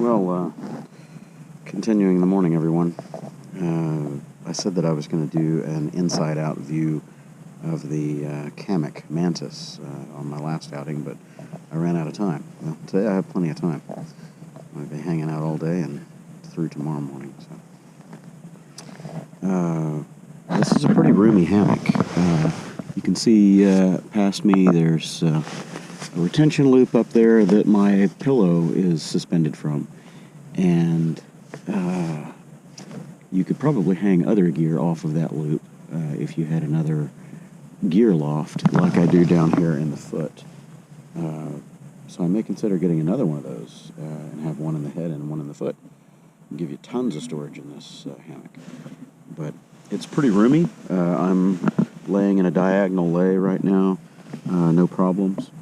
Well, continuing the morning, everyone. I said that I was going to do an inside-out view of the Kammok Mantis on my last outing, but I ran out of time. Well, today I have plenty of time. I'll be hanging out all day and through tomorrow morning. So, this is a pretty roomy hammock. You can see past me there's a retention loop up there that my pillow is suspended from, and you could probably hang other gear off of that loop if you had another gear loft like I do down here in the foot. So I may consider getting another one of those and have one in the head and one in the foot. It'll give you tons of storage in this hammock. But it's pretty roomy. I'm laying in a diagonal lay right now, no problems.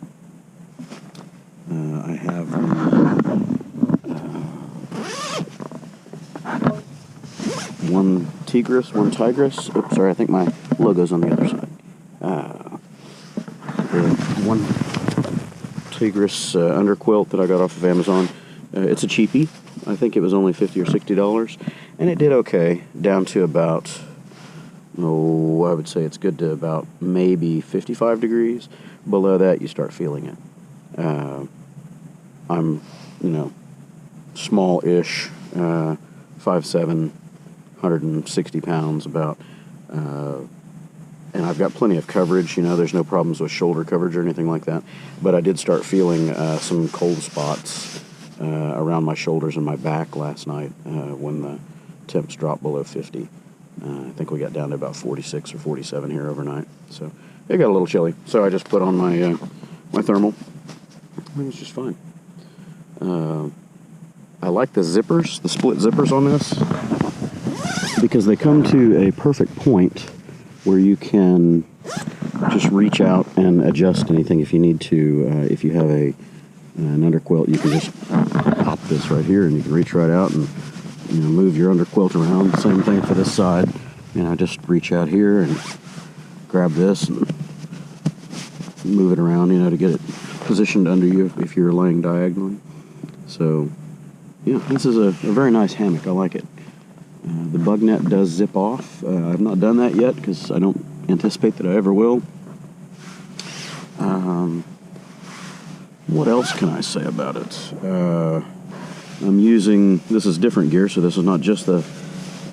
I have OneTigris. Oops, sorry, I think my logo's on the other side. The OneTigris Underquilt that I got off of Amazon. It's a cheapie. I think it was only $50 or $60, and it did okay down to about, I would say it's good to about maybe 55 degrees. Below that, you start feeling it. I'm, small-ish, 5'7", 160 pounds about, and I've got plenty of coverage. There's no problems with shoulder coverage or anything like that, but I did start feeling some cold spots around my shoulders and my back last night when the temps dropped below 50. I think we got down to about 46 or 47 here overnight, so it got a little chilly. So I just put on my my thermal. It was just fine. I like the zippers, the split zippers on this, because they come to a perfect point where you can just reach out and adjust anything if you need to. If you have an underquilt, you can just pop this right here and you can reach right out and move your underquilt around. Same thing for this side. Just reach out here and grab this and move it around, to get it positioned under you if you're laying diagonally. So, this is a very nice hammock. I like it. The bug net does zip off. I've not done that yet because I don't anticipate that I ever will. What else can I say about it? I'm using, this is different gear, so this is not just a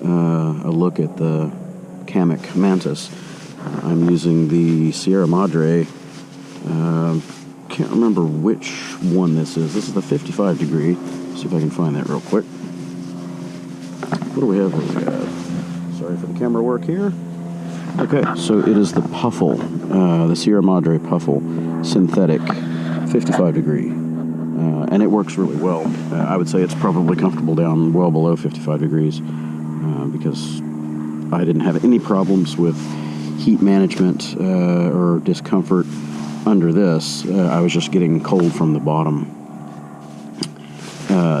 look at the Kammok Mantis. I'm using the Sierra Madre, can't remember which one this is. This is the 55 degree. See if I can find that real quick. What do we have? Sorry for the camera work here. Okay, so it is the Puffle, the Sierra Madre Puffle synthetic 55 degree. And it works really well. I would say it's probably comfortable down well below 55 degrees because I didn't have any problems with heat management or discomfort under this. I was just getting cold from the bottom.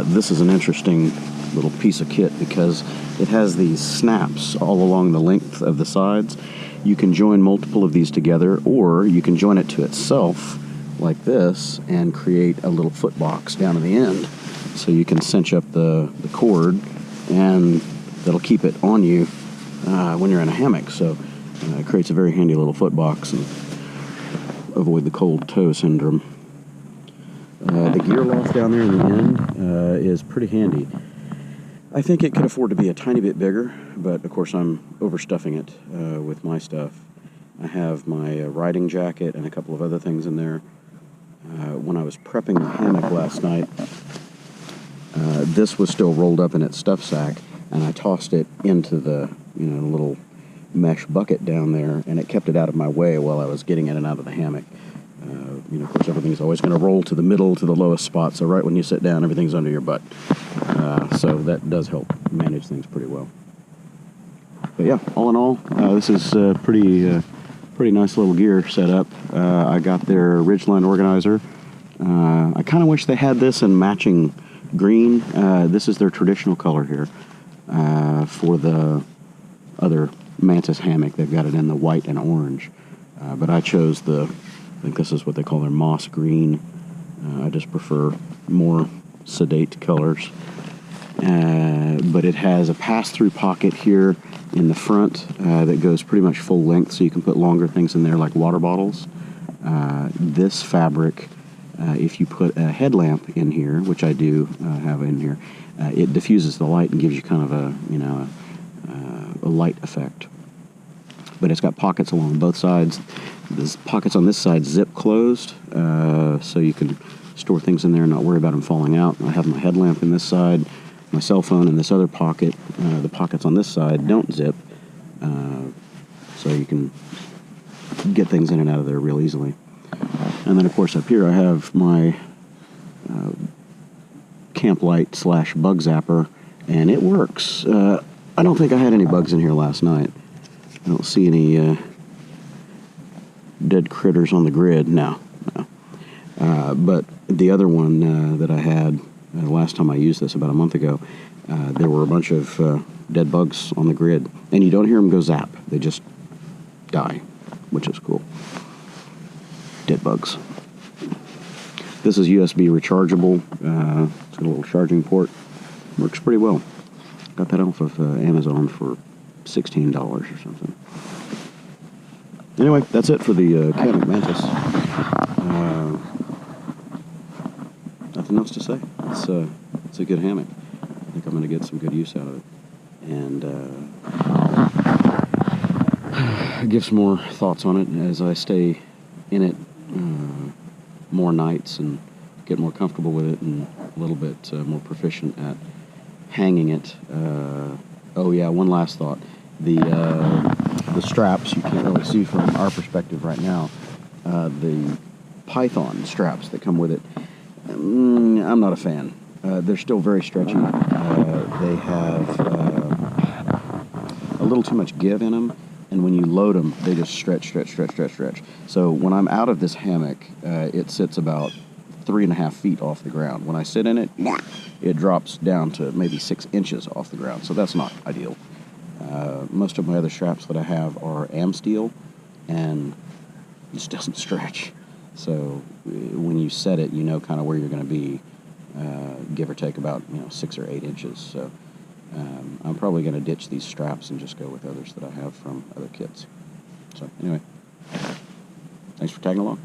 This is an interesting little piece of kit because it has these snaps all along the length of the sides. You can join multiple of these together, or you can join it to itself like this and create a little foot box down at the end, so you can cinch up the cord and that'll keep it on you when you're in a hammock. So it creates a very handy little foot box and avoid the cold toe syndrome. The gear loft down there in the end is pretty handy. I think it could afford to be a tiny bit bigger, but of course I'm overstuffing it with my stuff. I have my riding jacket and a couple of other things in there. When I was prepping the hammock last night, this was still rolled up in its stuff sack, and I tossed it into the little mesh bucket down there, and it kept it out of my way while I was getting in and out of the hammock. Of course, everything's always going to roll to the middle, to the lowest spot, so right when you sit down, everything's under your butt. So that does help manage things pretty well. But yeah, all in all, this is pretty nice little gear setup. I got their ridgeline organizer. I kind of wish they had this in matching green. This is their traditional color here. For the other Mantis hammock, they've got it in the white and orange. But I chose I think this is what they call their moss green. I just prefer more sedate colors. But it has a pass-through pocket here in the front that goes pretty much full length, so you can put longer things in there like water bottles. This fabric, if you put a headlamp in here, which I do have in here, it diffuses the light and gives you kind of a light effect. But it's got pockets along both sides. There's pockets on this side zip closed, so you can store things in there and not worry about them falling out. I have my headlamp in this side, my cell phone in this other pocket. The pockets on this side don't zip, so you can get things in and out of there real easily. And then, of course, up here I have my camp light / bug zapper, and it works. I don't think I had any bugs in here last night. I don't see any dead critters on the grid. No. But the other one that I had the last time I used this about a month ago, there were a bunch of dead bugs on the grid, and you don't hear them go zap. They just die, which is cool. Dead bugs. This is USB rechargeable. It's got a little charging port. Works pretty well. Got that off of Amazon for $16 or something. Anyway, that's it for the Kammok Mantis. Nothing else to say. It's a good hammock. I think I'm going to get some good use out of it. And give some more thoughts on it as I stay in it more nights and get more comfortable with it and a little bit more proficient at hanging it. Oh yeah, one last thought. The straps, you can't really see from our perspective right now. The python straps that come with it, I'm not a fan. They're still very stretchy. They have a little too much give in them, and when you load them, they just stretch. So when I'm out of this hammock, it sits about 3.5 feet off the ground. When I sit in it, it drops down to maybe 6 inches off the ground, so that's not ideal. Most of my other straps that I have are Amsteel, and it just doesn't stretch. So when you set it, you know kind of where you're going to be, give or take about 6 or 8 inches. So I'm probably going to ditch these straps and just go with others that I have from other kits. So anyway, thanks for tagging along.